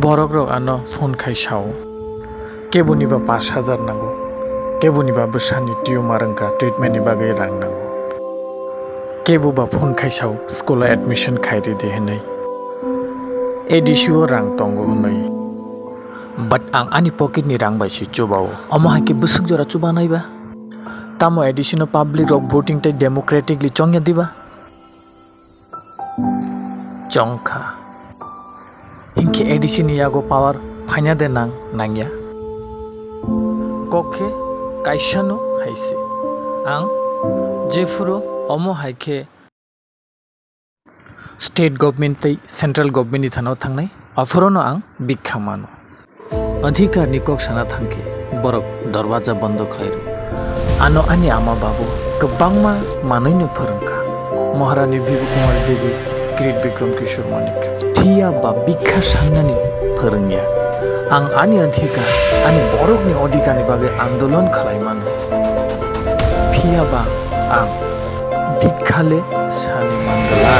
Borokrok ano phone khaisao. Kebuniba 5000 nango. Kebuniba bwsani tumor wngka treatment ni bagui rang nango. Kebuba phone khaisao school admission khairi de hinai. Edisio rang tongo unai. But ang ani pocket ni rang bai si chubao. Amo haike busuk jora chuba nai ba. Tamo additional public of voting tai democratically chongya diba. Chongkha. Hinkhe addition yago power fainai de nang nangya. Kokhe kaisano haise. Ang jefuro omo haike state government tai central government ni thano thangnai aforono ang bikhamano. Adhikar ni kok sana thangke borok darwaja bondo khlairu. Ano ani ama babu kebangma manaino phorongkha. Maharani Bibu Kumar Devi Great Bikram Kishore Manikya. Thia ba bikha sangnani phorongya. Ang ani adhikar ani borok ni adhikar ni bagai andolon khlaimano. Thia ba ang bikhale sani mangala.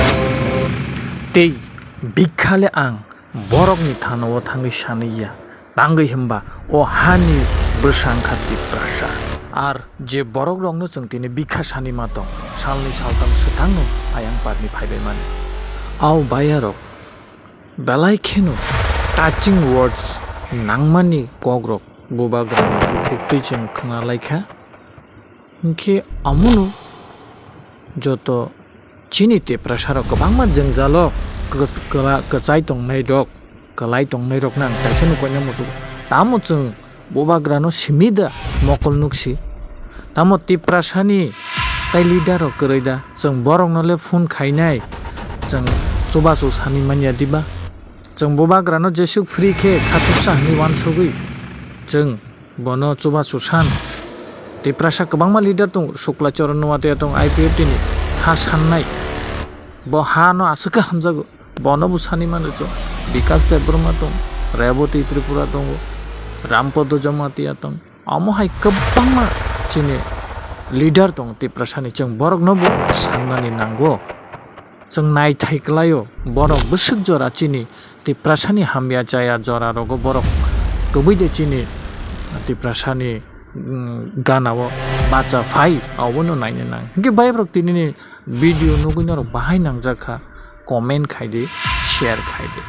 Tei bikhale ang borok ni thano thangi saniya. Nangai himba o hani bwsangkha Tiprasa. Ar je borok rongno chungtini bikha sani matong salni saltam swthangno ayang parni phaibai mane. Au bayarok belai kheno touching words nangmani kogrok bubagra King khna laikha. Hinkhe amunu joto chini Tiprasa rok kwbangma jengjalo kachai tongnai rok kalai tongnai rok nang kaisano koina musu tamo chwng bubagra no simida mokol nuksi tamo Tiprasa ni tai leader rok koreida chwng borok nole phone khainai chwng chubachu sani manya diba chwng bubagra no jesuk free khe khatuksa ni wansugui chwng bano chubachu san Tiprasa kwbangma leader tong sukla charan nuwate tong IPFT ni ha sannai bo ha no asuka hamjago bono busani manu cho Vikas Debroma tong Reboti Tripura tong Rampodo Jamatia tong amo hai kwbangma chini leader tong Tiprasa ni chwng borok no bo sannani nango chwng nai thaiklayo borok busuk jora chini Tiprasa ni hamya jaya jora rogo borok kubui de chini Tiprasa ni ganao bachabai abono naine nang hinkhe bayaprok tini video nugui norok bahai nangjaka comment khaide share khaide.